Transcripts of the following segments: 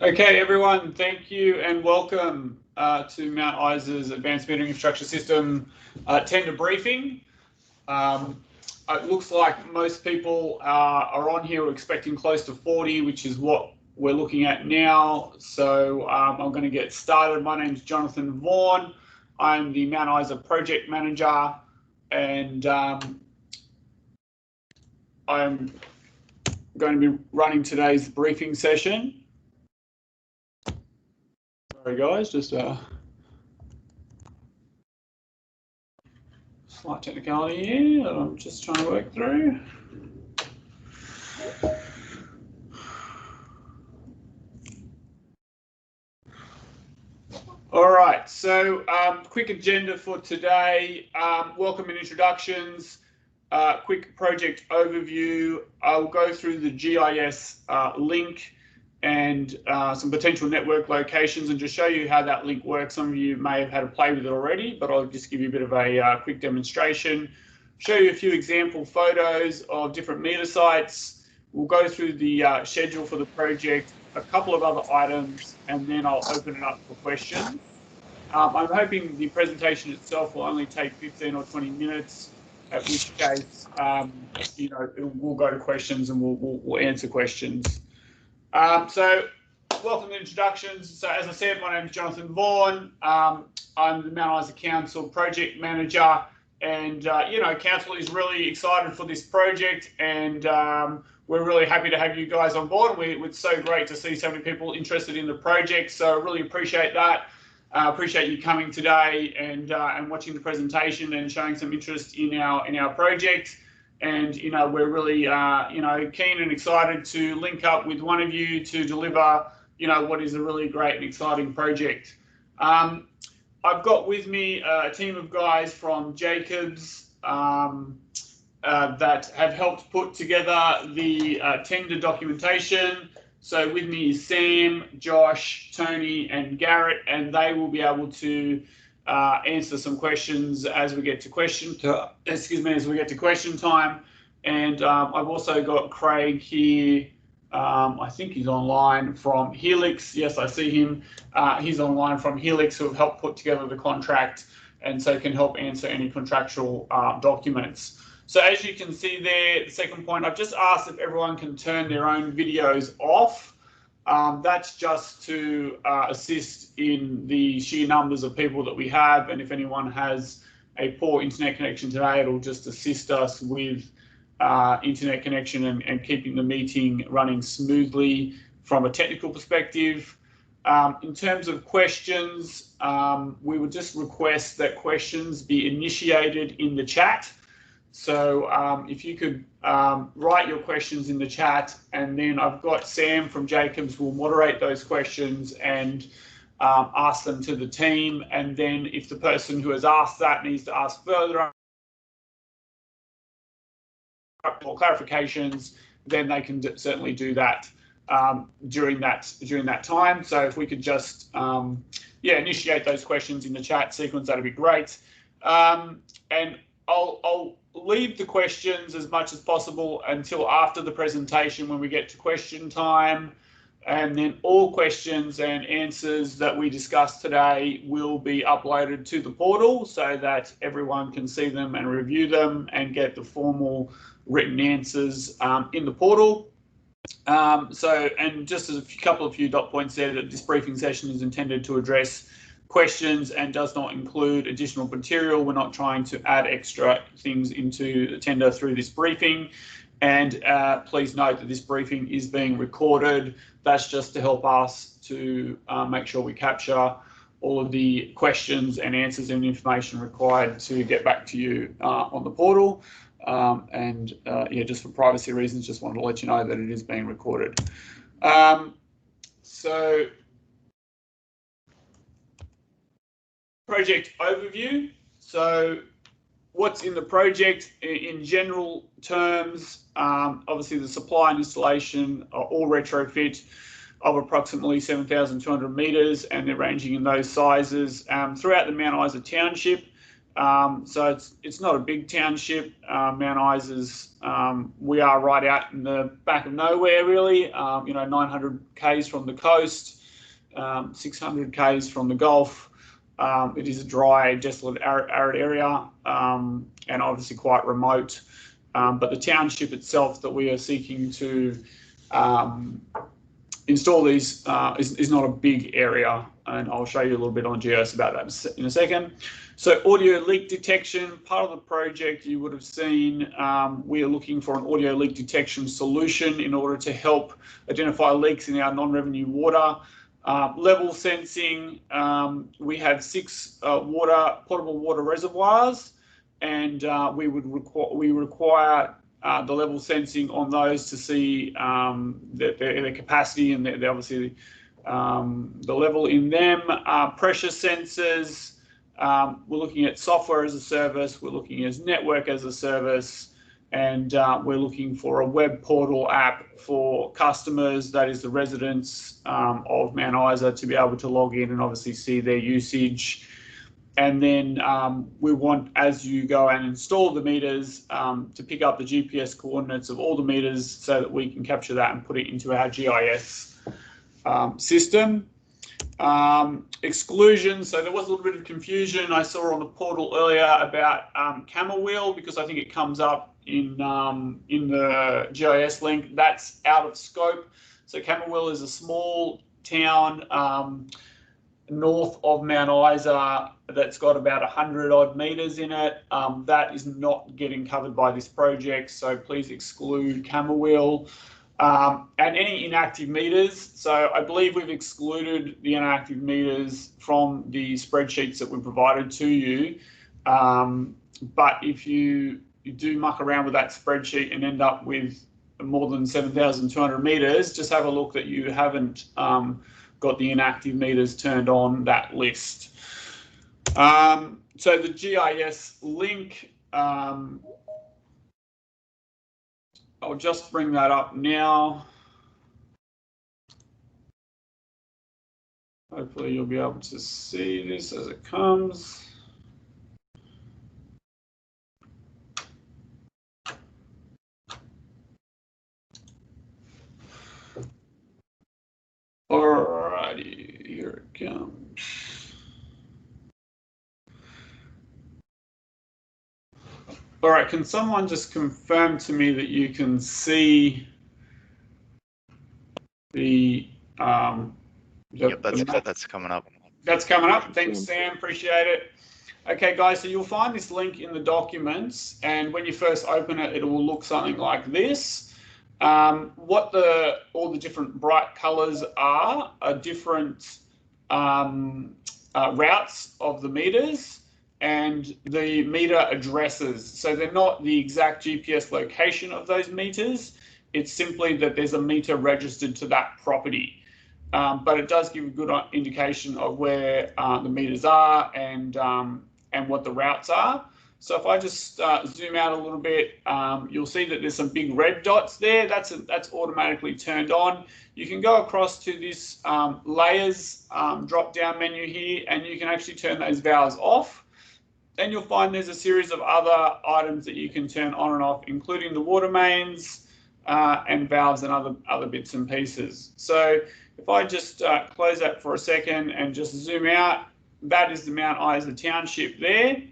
Okay, everyone, thank you and welcome to Mount Isa's Advanced Metering Infrastructure System tender briefing. It looks like most people are on here expecting close to 40, which is what we're looking at now. So I'm going to get started. My name is Jonathan Vaughan. I'm the Mount Isa Project Manager, and I'm going to be running today's briefing session. Sorry guys, just slight technicality here that I'm just trying to work through. All right, so quick agenda for today. Welcome and introductions, quick project overview. I'll go through the GIS link and some potential network locations and just show you how that link works. Some of you may have had a play with it already, but I'll just give you a bit of a quick demonstration. Show you a few example photos of different meter sites. We'll go through the schedule for the project, a couple of other items, and then I'll open it up for questions. I'm hoping the presentation itself will only take 15 or 20 minutes, at which case, we'll go to questions and we'll answer questions. So welcome to introductions. So as I said, my name is Jonathan Vaughan. I'm the Mount Isa Council Project Manager, and Council is really excited for this project, and we're really happy to have you guys on board. It's so great to see so many people interested in the project, so I really appreciate that. Appreciate you coming today and watching the presentation and showing some interest in our project. And we're really keen and excited to link up with one of you to deliver what is a really great and exciting project. I've got with me a team of guys from Jacobs that have helped put together the tender documentation. So with me is Sam, Josh, Tony, and Garrett, and they will be able to answer some questions as we get to question time. And I've also got Craig here. I think he's online from Helix. Yes, I see him. He's online from Helix, who have helped put together the contract, and so can help answer any contractual documents. So as you can see there, the second point, I've just asked if everyone can turn their own videos off. That's just to assist in the sheer numbers of people that we have, and if anyone has a poor internet connection today, it'll just assist us with internet connection and keeping the meeting running smoothly from a technical perspective. In terms of questions, we would just request that questions be initiated in the chat. So if you could write your questions in the chat, and then I've got Sam from Jacobs will moderate those questions and ask them to the team. And then if the person who has asked that needs to ask further or clarifications, then they can certainly do that during that time. So if we could just initiate those questions in the chat sequence, that'd be great. And I'll leave the questions as much as possible until after the presentation when we get to question time, and then all questions and answers that we discussed today will be uploaded to the portal so that everyone can see them and review them and get the formal written answers in the portal. And just as a couple of few dot points there, that this briefing session is intended to address questions and does not include additional material. We're not trying to add extra things into the tender through this briefing. And please note that this briefing is being recorded. That's just to help us to make sure we capture all of the questions and answers and information required to get back to you on the portal. Just for privacy reasons, just wanted to let you know that it is being recorded. So project overview. So what's in the project in general terms, obviously the supply and installation are all retrofit of approximately 7,200 metres, and they're ranging in those sizes throughout the Mount Isa Township. So it's not a big township. Mount Isa's, we are right out in the back of nowhere, really. 900 k's from the coast, 600 k's from the Gulf. It is a dry, desolate, arid area, and obviously quite remote. But the township itself that we are seeking to install these is not a big area, and I'll show you a little bit on GIS about that in a second. So audio leak detection, part of the project you would have seen, we are looking for an audio leak detection solution in order to help identify leaks in our non-revenue water. Level sensing, we have 6 potable water reservoirs, and we require the level sensing on those to see their capacity and obviously the level in them. Pressure sensors, we're looking at software as a service, we're looking at network as a service, and we're looking for a web portal app for customers, that is the residents of Mount Isa, to be able to log in and obviously see their usage. And then we want, as you go and install the meters, to pick up the GPS coordinates of all the meters so that we can capture that and put it into our GIS system. Exclusion, so there was a little bit of confusion I saw on the portal earlier about Camberwell, because I think it comes up in the GIS link. That's out of scope. So Camberwell is a small town north of Mount Isa that's got about 100 odd meters in it. That is not getting covered by this project, so please exclude Camberwell. And any inactive meters. So I believe we've excluded the inactive meters from the spreadsheets that we provided to you. But if you do muck around with that spreadsheet and end up with more than 7,200 meters, just have a look that you haven't got the inactive meters turned on that list. So the GIS link, I'll just bring that up now. Hopefully you'll be able to see this as it comes. Alrighty, here it comes. All right, can someone just confirm to me that you can see the yep, that's coming up. That's coming up. Thanks, Sam. Appreciate it. Okay, guys, so you'll find this link in the documents, and when you first open it, it will look something like this. What all the different bright colors are different routes of the meters and the meter addresses. So they're not the exact GPS location of those meters. It's simply that there's a meter registered to that property. But it does give a good indication of where the meters are and what the routes are. So if I just zoom out a little bit, you'll see that there's some big red dots there. That's automatically turned on. You can go across to this layers drop-down menu here, and you can actually turn those valves off. Then you'll find there's a series of other items that you can turn on and off, including the water mains and valves and other bits and pieces. So if I just close that for a second and just zoom out, that is the Mount Isa township there.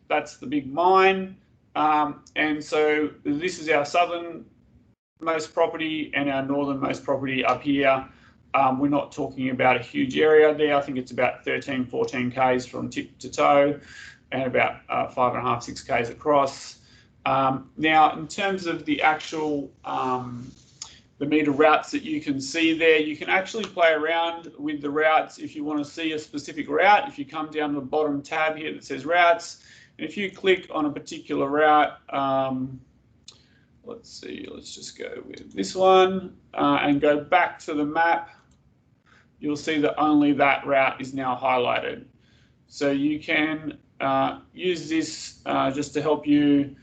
That's the big mine. And so this is our southernmost property and our northernmost property up here. We're not talking about a huge area there. I think it's about 13, 14 Ks from tip to toe and about 5.5, 6 Ks across. Now, in terms of the actual the meter routes that you can see there, you can actually play around with the routes if you want to see a specific route. If you come down the bottom tab here that says routes, and if you click on a particular route, let's see, let's just go with this one and go back to the map, you'll see that only that route is now highlighted. So you can use this just to help you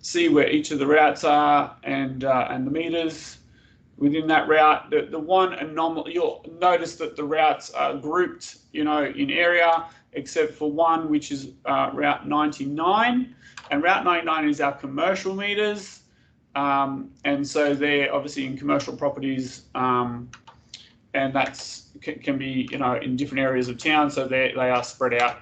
see where each of the routes are and the meters within that route. The one anomaly, you'll notice that the routes are grouped, in area. except for one, which is Route 99. And Route 99 is our commercial meters. And so they're obviously in commercial properties, and that's can be, you know, in different areas of town. So they are spread out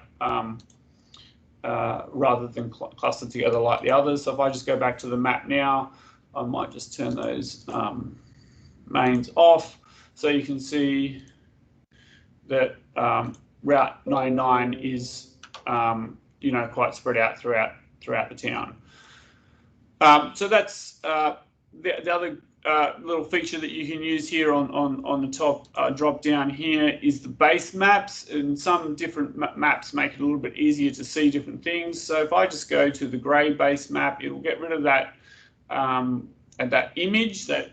rather than clustered together like the others. So if I just go back to the map now, I might just turn those mains off, so you can see that Route 99 is, you know, quite spread out throughout the town. So that's the other little feature that you can use here on the top drop down here is the base maps, and some different maps make it a little bit easier to see different things. So if I just go to the grey base map, it will get rid of that that image that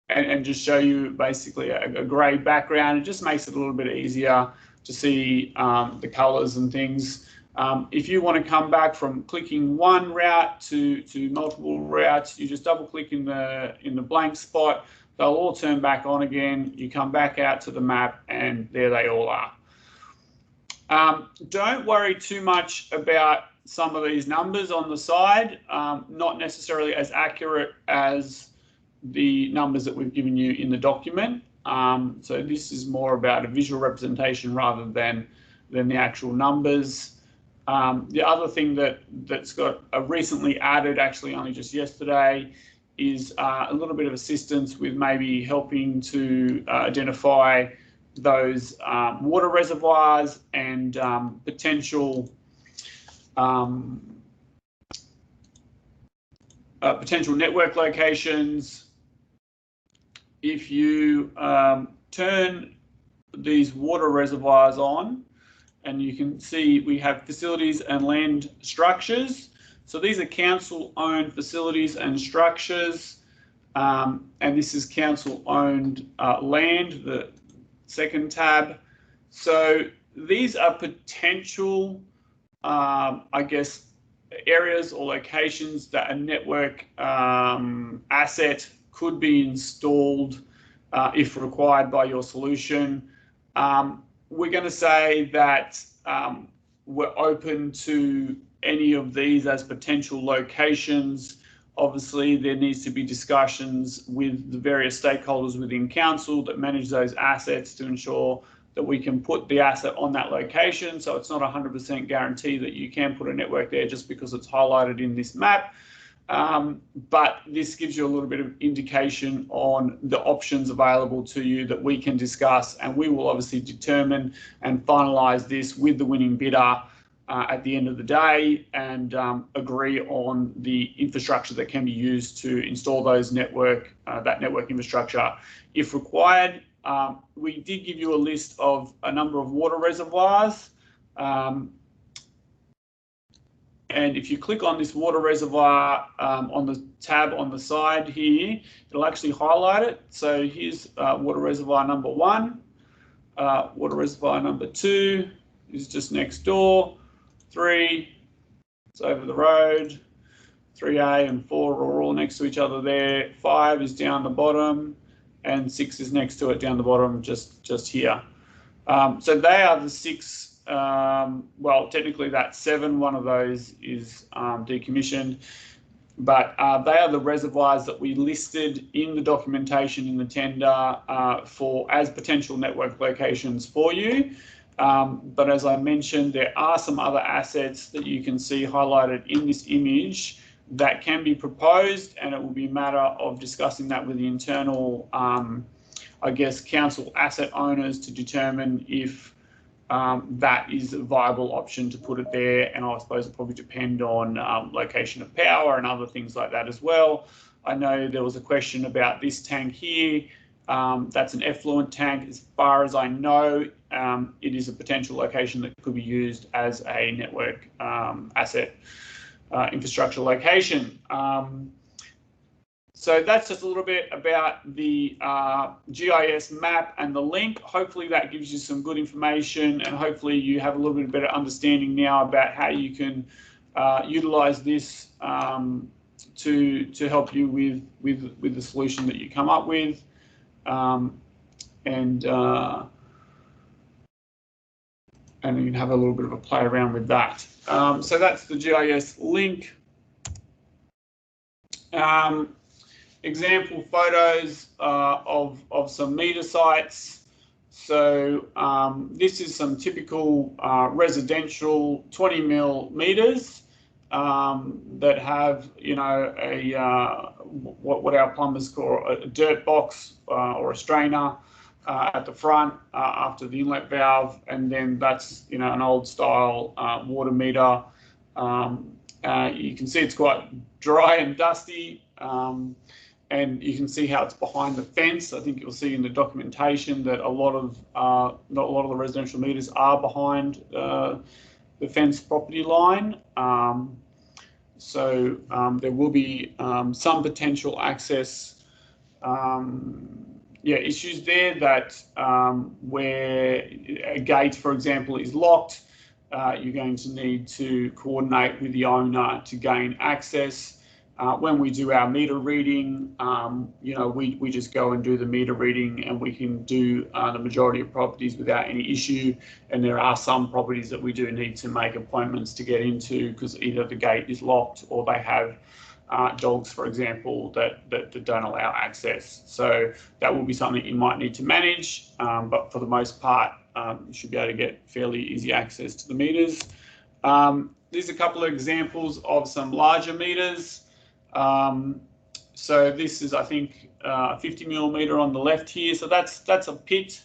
and just show you basically a grey background. It just makes it a little bit easier to see the colours and things. If you want to come back from clicking one route to multiple routes, you just double click in the blank spot. They'll all turn back on again. You come back out to the map and there they all are. Don't worry too much about some of these numbers on the side, not necessarily as accurate as the numbers that we've given you in the document. So this is more about a visual representation rather than the actual numbers. The other thing that's got recently added, actually only just yesterday, is a little bit of assistance with maybe helping to identify those water reservoirs and potential network locations. If you turn these water reservoirs on, and you can see we have facilities and land structures. So these are council-owned facilities and structures, and this is council-owned land, the second tab. So these are potential, I guess, areas or locations that a network asset could be installed if required by your solution. We're going to say that we're open to any of these as potential locations. Obviously, there needs to be discussions with the various stakeholders within council that manage those assets to ensure that we can put the asset on that location. So it's not 100% guarantee that you can put a network there just because it's highlighted in this map. But this gives you a little bit of indication on the options available to you that we can discuss, and we will obviously determine and finalise this with the winning bidder at the end of the day, and agree on the infrastructure that can be used to install those that network infrastructure if required. We did give you a list of a number of water reservoirs. And if you click on this water reservoir on the tab on the side here, it'll actually highlight it. So here's water reservoir number 1, water reservoir number 2 is just next door, 3, it's over the road, 3A and 4 are all next to each other there, 5 is down the bottom, and 6 is next to it down the bottom, just here. So they are the 6. Well, technically that's 7. One of those is decommissioned, but they are the reservoirs that we listed in the documentation in the tender for as potential network locations for you. But as I mentioned, there are some other assets that you can see highlighted in this image that can be proposed, and it will be a matter of discussing that with the internal, I guess, council asset owners to determine if that is a viable option to put it there. And I suppose it probably depend on location of power and other things like that as well. I know there was a question about this tank here. That's an effluent tank. As far as I know, it is a potential location that could be used as a network asset infrastructure location. So that's just a little bit about the GIS map and the link. Hopefully that gives you some good information, and hopefully you have a little bit better understanding now about how you can utilize this to help you with the solution that you come up with. and you can have a little bit of a play around with that. So that's the GIS link. Example photos of some meter sites. So this is some typical residential 20 mil meters that have, you know, a what our plumbers call a dirt box or a strainer at the front after the inlet valve, and then that's, you know, an old style water meter. You can see it's quite dry and dusty. And you can see how it's behind the fence. I think you'll see in the documentation that not a lot of the residential meters are behind the fence property line. So there will be some potential access issues there, that where a gate, for example, is locked, you're going to need to coordinate with the owner to gain access. When we do our meter reading, you know, we just go and do the meter reading, and we can do the majority of properties without any issue. And there are some properties that we do need to make appointments to get into, because either the gate is locked or they have dogs, for example, that don't allow access. So that will be something you might need to manage, but for the most part, you should be able to get fairly easy access to the meters. These are a couple of examples of some larger meters. So this is, I think, 50 millimeter on the left here. So that's a pit.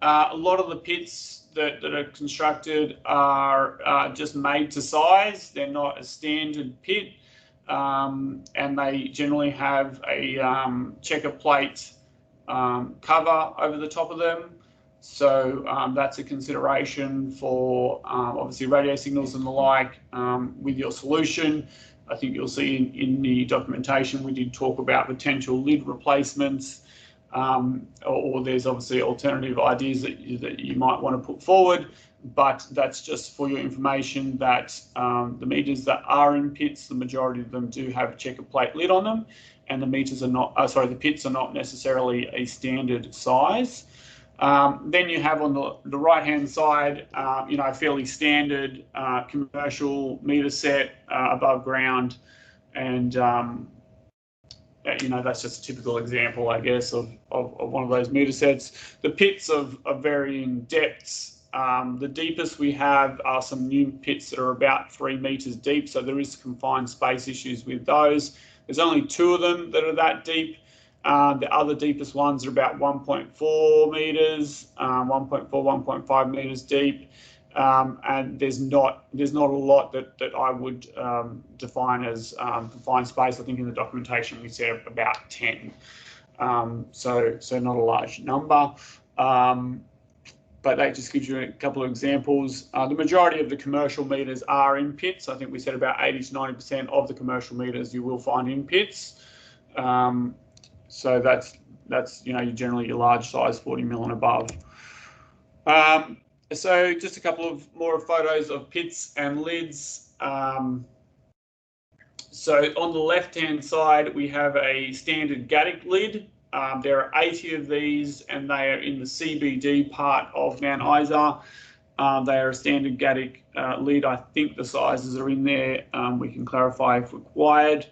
A lot of the pits that are constructed are just made to size. They're not a standard pit, and they generally have a checker plate cover over the top of them. So that's a consideration for obviously radio signals and the like with your solution. I think you'll see in the documentation we did talk about potential lid replacements, or there's obviously alternative ideas that you might want to put forward, but that's just for your information that the meters that are in pits, the majority of them do have a checker plate lid on them, and the meters are not, the pits are not necessarily a standard size. Then you have on the right-hand side, you know, a fairly standard commercial meter set above ground, and you know, that's just a typical example, I guess, of one of those meter sets. The pits of varying depths. The deepest we have are some new pits that are about 3 meters deep, so there is confined space issues with those. There's only 2 of them that are that deep. The other deepest ones are about 1.4 meters, 1.4, 1.5 meters deep, and there's not a lot that I would define as confined space. I think in the documentation we said about 10, so not a large number, but that just gives you a couple of examples. The majority of the commercial meters are in pits. I think we said about 80 to 90% of the commercial meters you will find in pits. So that's you know, generally your large size 40 mil and above. So just a couple of more photos of pits and lids. So on the left-hand side we have a standard Gatic lid. There are 80 of these, and they are in the CBD part of Mount Isa. They are a standard Gatic lid. I think the sizes are in there. We can clarify if required.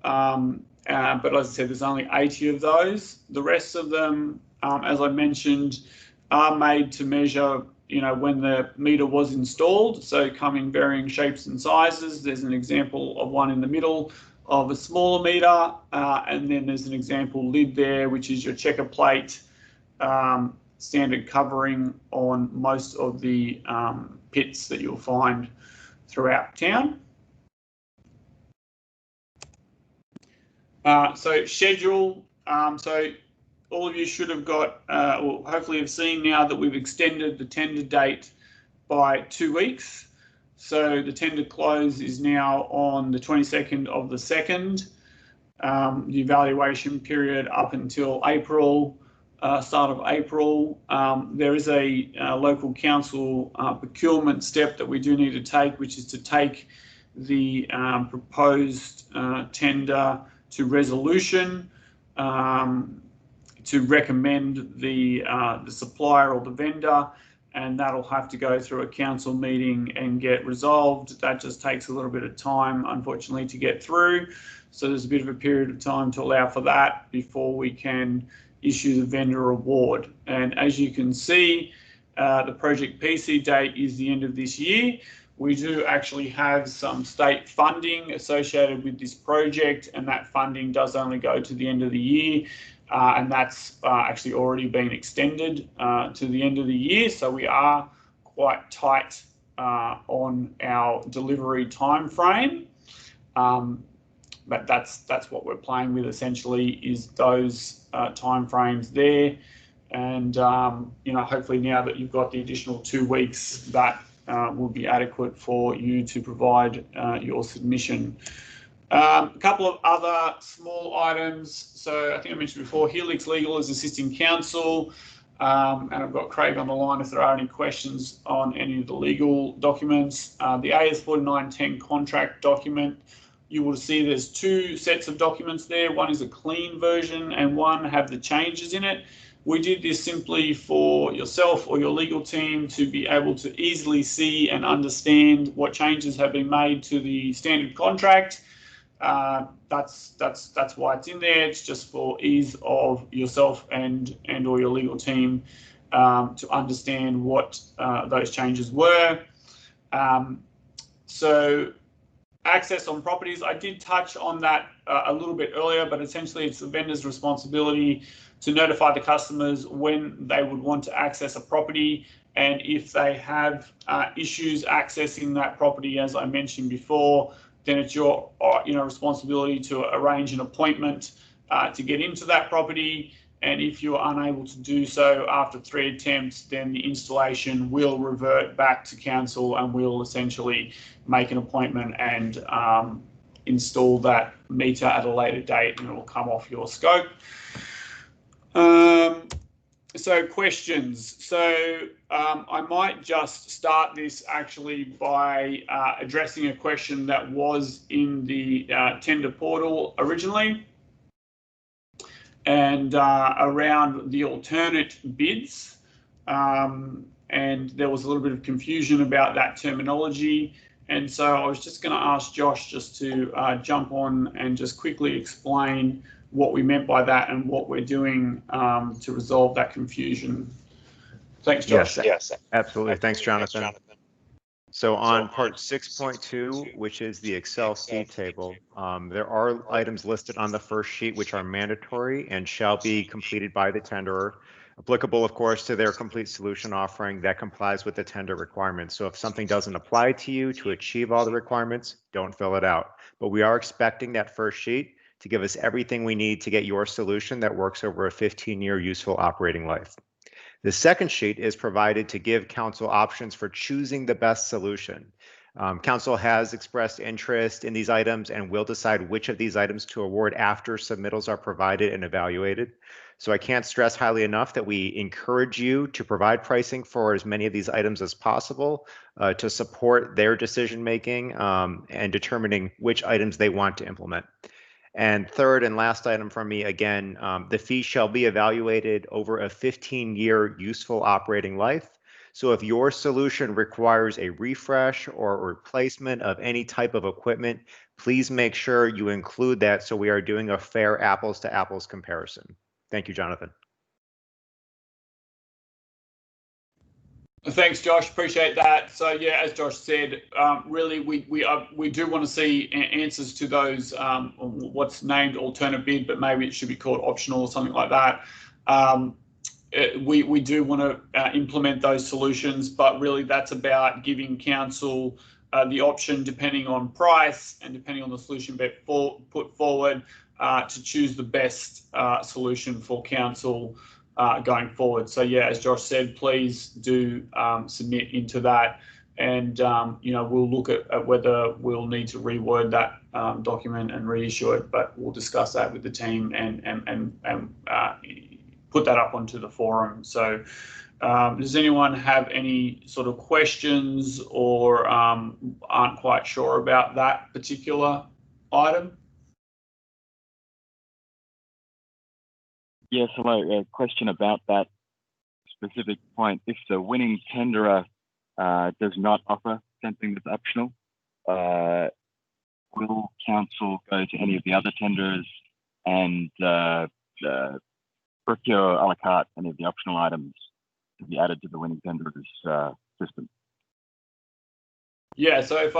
But as I said, there's only 80 of those. The rest of them, as I mentioned, are made to measure, you know, when the meter was installed. So come in varying shapes and sizes. There's an example of one in the middle of a smaller meter, and then there's an example lid there, which is your checker plate standard covering on most of the pits that you'll find throughout town. So schedule, so all of you should have got, or hopefully have seen now that we've extended the tender date by 2 weeks. So the tender close is now on the 22nd of the 2nd. The evaluation period up until April, start of April. There is a local council procurement step that we do need to take, which is to take the proposed tender to resolution, to recommend the supplier or the vendor, and that'll have to go through a council meeting and get resolved. That just takes a little bit of time, unfortunately, to get through. So there's a bit of a period of time to allow for that before we can issue the vendor award. And as you can see, the project PC date is the end of this year. We do actually have some state funding associated with this project, and that funding does only go to the end of the year. And that's actually already been extended to the end of the year. So we are quite tight on our delivery time frame. But that's what we're playing with essentially, is those time frames there. And you know, hopefully now that you've got the additional 2 weeks, that will be adequate for you to provide your submission. A couple of other small items. So I think I mentioned before, Helix Legal is assisting council, and I've got Craig on the line if there are any questions on any of the legal documents. The AS4910 contract document, you will see there's 2 sets of documents there. One is a clean version and one have the changes in it. We did this simply for yourself or your legal team to be able to easily see and understand what changes have been made to the standard contract. That's why it's in there. It's just for ease of yourself and or your legal team to understand what those changes were. So access on properties, I did touch on that a little bit earlier, but essentially it's the vendor's responsibility to notify the customers when they would want to access a property, and if they have issues accessing that property, as I mentioned before, then it's your responsibility to arrange an appointment to get into that property. And if you're unable to do so after 3 attempts, then the installation will revert back to council, and we'll essentially make an appointment and install that meter at a later date, and it will come off your scope. So questions. So I might just start this actually by addressing a question that was in the tender portal originally, and around the alternate bids. And there was a little bit of confusion about that terminology. And so I was just going to ask Josh just to jump on and just quickly explain what we meant by that and what we're doing to resolve that confusion. Thanks, Josh. Yes, absolutely. Thanks, Jonathan. So on part 6.2, which is the Excel seed table, there are items listed on the first sheet which are mandatory and shall be completed by the tenderer, applicable, of course, to their complete solution offering that complies with the tender requirements. So if something doesn't apply to you to achieve all the requirements, don't fill it out. But we are expecting that first sheet to give us everything we need to get your solution that works over a 15-year useful operating life. The second sheet is provided to give council options for choosing the best solution. Council has expressed interest in these items and will decide which of these items to award after submittals are provided and evaluated. So I can't stress highly enough that we encourage you to provide pricing for as many of these items as possible to support their decision making and determining which items they want to implement. And third and last item from me, again, the fee shall be evaluated over a 15-year useful operating life. So if your solution requires a refresh or replacement of any type of equipment, please make sure you include that so we are doing a fair apples to apples comparison. Thank you, Jonathan. Thanks, Josh. Appreciate that. So yeah, as Josh said, really we do want to see answers to those what's named alternate bid, but maybe it should be called optional or something like that. We do want to implement those solutions, but really that's about giving council the option, depending on price and depending on the solution put forward, to choose the best solution for council going forward. So yeah, as Josh said, please do submit into that, and we'll look at whether we'll need to reword that document and reissue it, but we'll discuss that with the team and put that up onto the forum. So does anyone have any sort of questions or aren't quite sure about that particular item? Yes, hello. A question about that specific point, if the winning tenderer does not offer something that's optional, will council go to any of the other tenderers and procure a la carte any of the optional items to be added to the winning tenderer's system? Yeah, so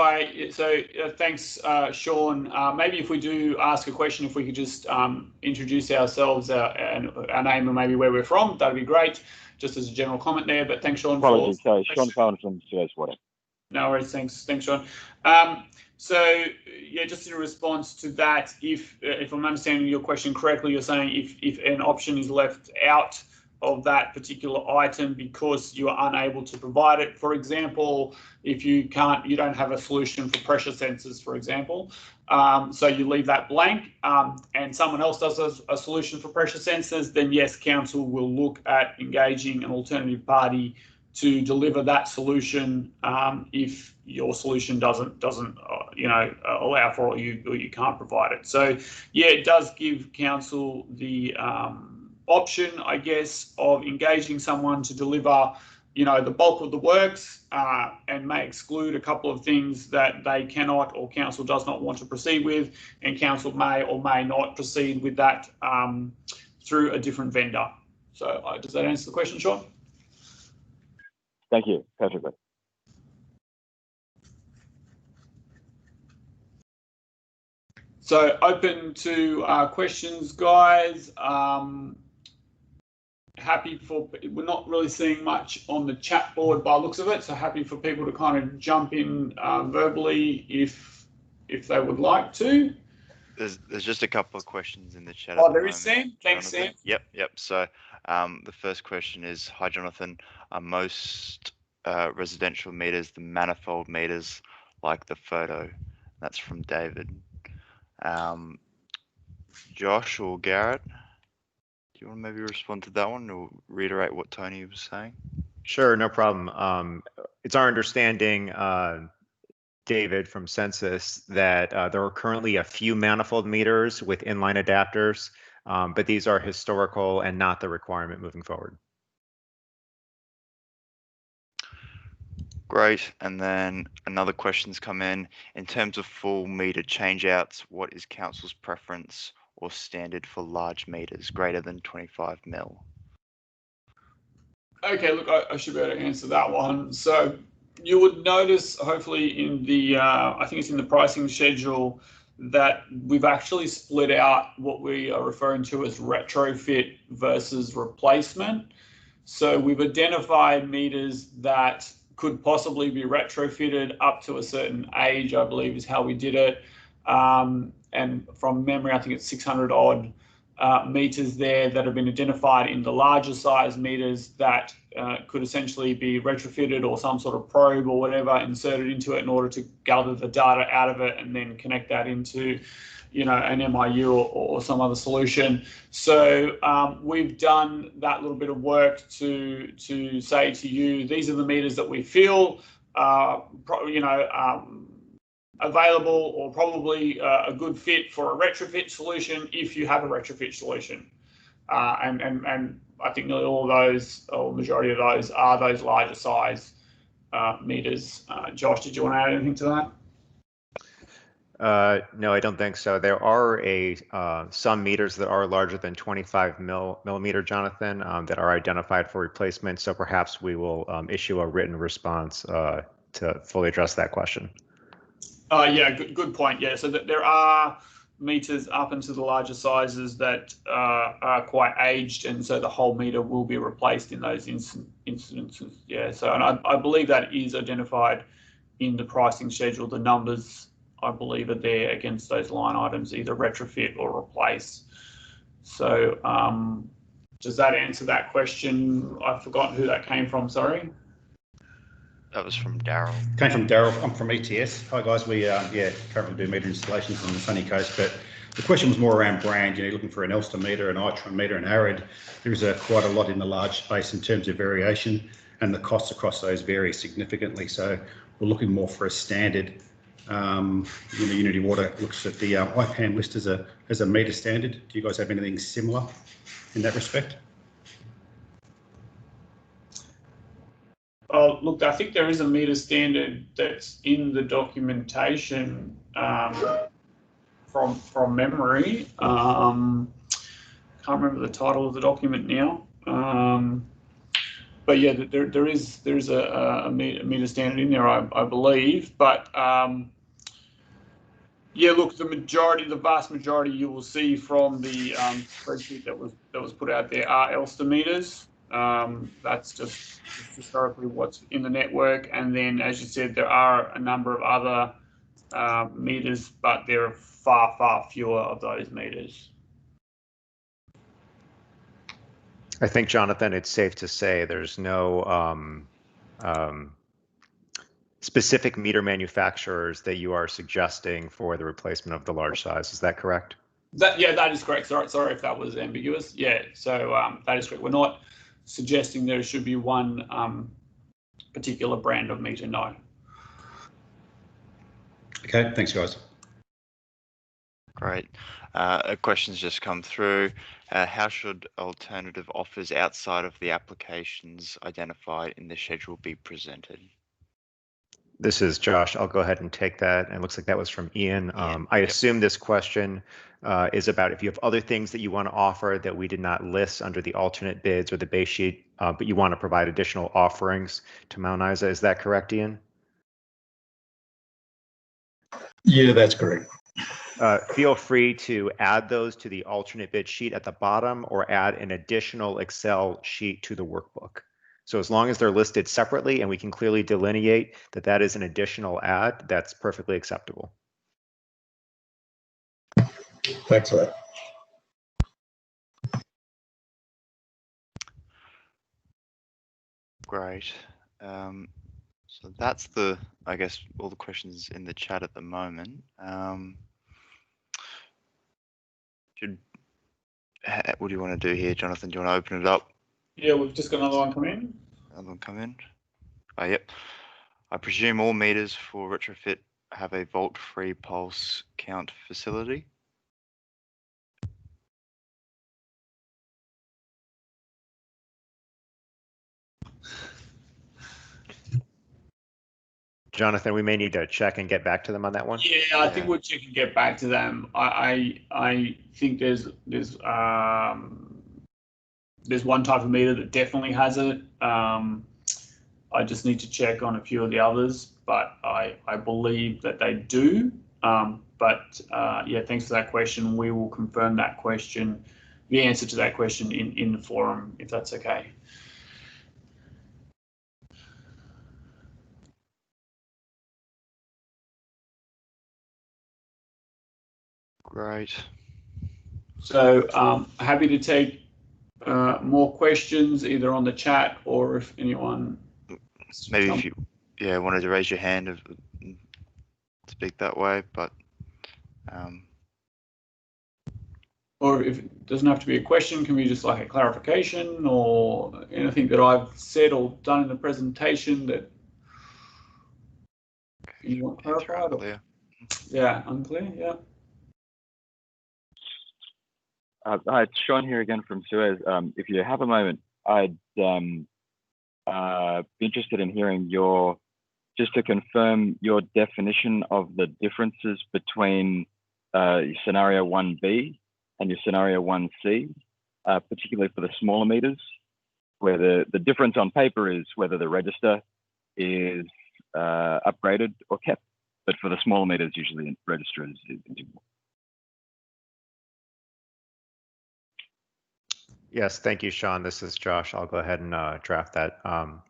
thanks, Sean. Maybe if we do ask a question, if we could just introduce ourselves and our name and maybe where we're from, that'd be great, just as a general comment there. But thanks, Sean. Apologies, sorry, Sean Cohen from CS Water. No worries, thanks, Sean. So yeah, just in response to that, if I'm understanding your question correctly, you're saying if an option is left out of that particular item because you are unable to provide it. For example, if you don't have a solution for pressure sensors, for example, so you leave that blank and someone else does a solution for pressure sensors, then yes, council will look at engaging an alternative party to deliver that solution if your solution doesn't allow for it or you can't provide it. So yeah, it does give council the option, I guess, of engaging someone to deliver, the bulk of the works and may exclude a couple of things that they cannot or council does not want to proceed with, and council may or may not proceed with that through a different vendor. So does that answer the question, Sean? Thank you, perfectly. So open to questions, guys. We're not really seeing much on the chat board by the looks of it, so happy for people to kind of jump in verbally if they would like to. There's just a couple of questions in the chat. Oh, there is, Sam. Thanks, Jonathan. Sam. Yep. So the first question is, hi, Jonathan. Are most residential meters the manifold meters like the photo? That's from David. Josh or Garrett, do you want to maybe respond to that one or reiterate what Tony was saying? Sure, no problem. It's our understanding, David from Census, that there are currently a few manifold meters with inline adapters, but these are historical and not the requirement moving forward. Great. And then another question's come in terms of full meter changeouts, what is council's preference or standard for large meters greater than 25 mil? Okay, look, I should be able to answer that one. So you would notice, hopefully, in the I think it's in the pricing schedule, that we've actually split out what we are referring to as retrofit versus replacement. So we've identified meters that could possibly be retrofitted up to a certain age, I believe is how we did it. And from memory, I think it's 600 odd meters there that have been identified in the larger size meters that could essentially be retrofitted or some sort of probe or whatever inserted into it in order to gather the data out of it and then connect that into an MIU or some other solution. So we've done that little bit of work to say to you, these are the meters that we feel available or probably a good fit for a retrofit solution if you have a retrofit solution. And I think nearly all of those, or majority of those, are those larger size meters. Josh, did you want to add anything to that? No, I don't think so. There are some meters that are larger than 25 millimeter, Jonathan, that are identified for replacement. So perhaps we will issue a written response to fully address that question. Yeah, good point. Yeah, so there are meters up into the larger sizes that are quite aged, and so the whole meter will be replaced in those instances. Yeah, so and I believe that is identified in the pricing schedule. The numbers, I believe, are there against those line items, either retrofit or replace. So does that answer that question? I've forgotten who that came from, sorry. That was from Daryl. Came from Daryl. I'm from ETS. Hi guys, we currently do meter installations on the sunny coast, but the question was more around brand. You're looking for an Elster meter, an Itron meter, an Arid. There's quite a lot in the large space in terms of variation, and the costs across those vary significantly. So we're looking more for a standard. Unity Water looks at the IPAM list as a meter standard. Do you guys have anything similar in that respect? Oh, look, I think there is a meter standard that's in the documentation from memory. Can't remember the title of the document now. But yeah, there's a meter standard in there, I believe. But yeah, look, the vast majority you will see from the spreadsheet that was put out there are Elster meters. That's just historically what's in the network, and then, as you said, there are a number of other meters, but there are far fewer of those meters. I think, Jonathan, it's safe to say there's no specific meter manufacturers that you are suggesting for the replacement of the large size. Is that correct? Yeah, that is correct. Sorry if that was ambiguous. Yeah, so that is correct. We're not suggesting there should be one particular brand of meter, no. Okay, thanks, guys. Great. A question's just come through. How should alternative offers outside of the applications identified in the schedule be presented? This is Josh. I'll go ahead and take that. And it looks like that was from Ian. I Yep. assume this question is about if you have other things that you want to offer that we did not list under the alternate bids or the base sheet, but you want to provide additional offerings to Mount Isa. Is that correct, Ian? Yeah, that's correct. Feel free to add those to the alternate bid sheet at the bottom or add an additional Excel sheet to the workbook. So as long as they're listed separately and we can clearly delineate that that is an additional add, that's perfectly acceptable. Thanks for that. Great. So that's I guess, all the questions in the chat at the moment. What do you want to do here, Jonathan? Do you want to open it up? Yeah, we've just got another one come in. Another one come in? Oh, yep. I presume all meters for retrofit have a volt-free pulse count facility? Jonathan, we may need to check and get back to them on that one. Yeah, I think we'll check and get back to them. I think there's one type of meter that definitely has it. I just need to check on a few of the others, but I believe that they do. Yeah, thanks for that question. We will confirm that question, the answer to that question in the forum, if that's okay. Great. So happy to take more questions either on the chat or if anyone maybe if you wanted to raise your hand and speak that way, but or if it doesn't have to be a question, can we just like a clarification or anything that I've said or done in the presentation that you want clarified? unclear. Yeah, unclear. Yeah. Hi, it's Sean here again from Suez. If you have a moment, I'd be interested in hearing just to confirm your definition of the differences between scenario 1B and your scenario 1C, particularly for the smaller meters, where the difference on paper is whether the register is upgraded or kept, but for the smaller meters, usually the register is integral. Yes, thank you, Sean. This is Josh. I'll go ahead and draft that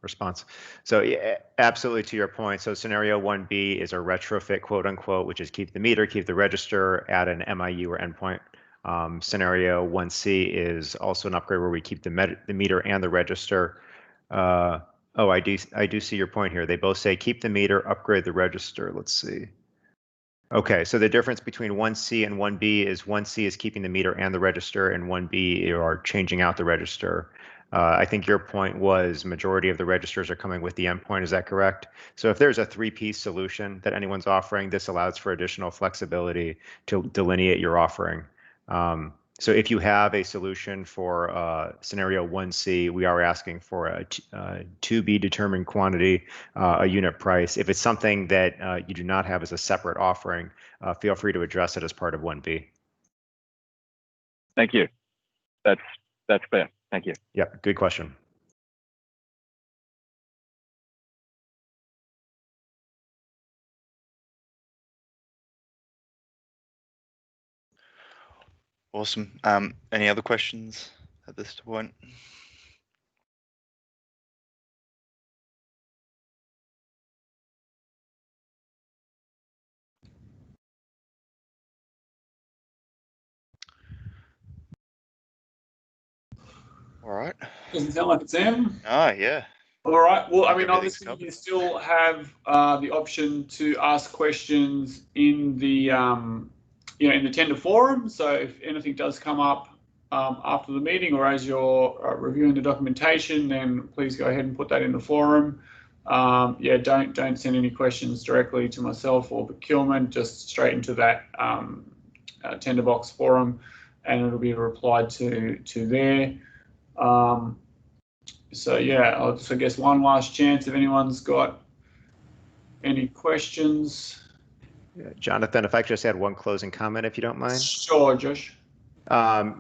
response. So yeah, absolutely to your point. So scenario 1B is a retrofit, quote unquote, which is keep the meter, keep the register, add an MIU or endpoint. Scenario 1C is also an upgrade where we keep the meter and the register. Oh, I do see your point here. They both say keep the meter, upgrade the register. Let's see. Okay, so the difference between 1C and 1B is 1C is keeping the meter and the register, and 1B you are changing out the register. I think your point was majority of the registers are coming with the endpoint. Is that correct? So if there's a three-piece solution that anyone's offering, this allows for additional flexibility to delineate your offering. So if you have a solution for scenario 1C, we are asking for a to be determined quantity, a unit price. If it's something that you do not have as a separate offering, feel free to address it as part of 1B. Thank you. That's clear. Thank you. Yeah, good question. Awesome. Any other questions at this point? All right. Doesn't sound like it's in. Ah, yeah. All right. Well, I think mean, everything's obviously, covered. you still have the option to ask questions in the in the tender forum. So if anything does come up after the meeting or as you're reviewing the documentation, then please go ahead and put that in the forum. Yeah, don't send any questions directly to myself or procurement. Just straight into that tender box forum, and it'll be replied to there. So yeah, I'll just, I guess, one last chance if anyone's got any questions. Jonathan, if I could just add one closing comment, if you don't mind. Sure, Josh.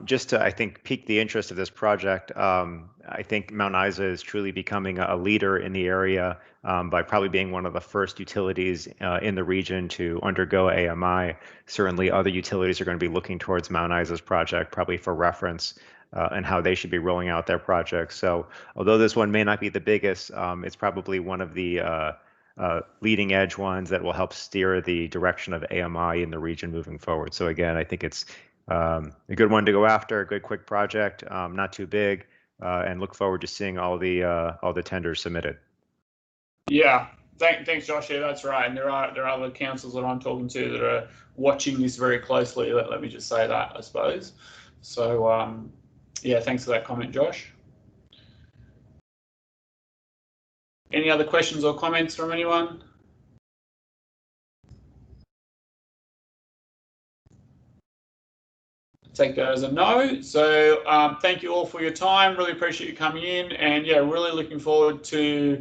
Just to, I think, pique the interest of this project, I think Mount Isa is truly becoming a leader in the area by probably being one of the first utilities in the region to undergo AMI. Certainly other utilities are going to be looking towards Mount Isa's project, probably for reference, and how they should be rolling out their projects. So although this one may not be the biggest, it's probably one of the leading edge ones that will help steer the direction of AMI in the region moving forward. So again, I think it's a good one to go after, a good quick project, not too big, and look forward to seeing all the tenders submitted. Yeah, thanks, Josh. Yeah, that's right. And there are other councils that I'm talking to that are watching this very closely. Let me just say that, I suppose. So yeah, thanks for that comment, Josh. Any other questions or comments from anyone? Take that as a no. So thank you all for your time. Really appreciate you coming in, and yeah, really looking forward to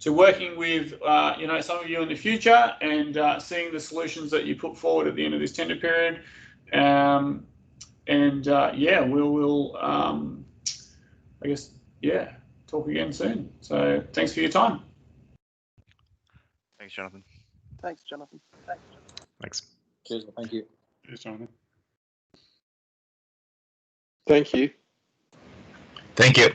working with some of you in the future and seeing the solutions that you put forward at the end of this tender period. Yeah, we will I guess talk again soon. So thanks for your time. Thanks, Jonathan. Thanks, Jonathan. Thanks. Cheers. Thank you. Cheers, Jonathan. Thank you. Thank you.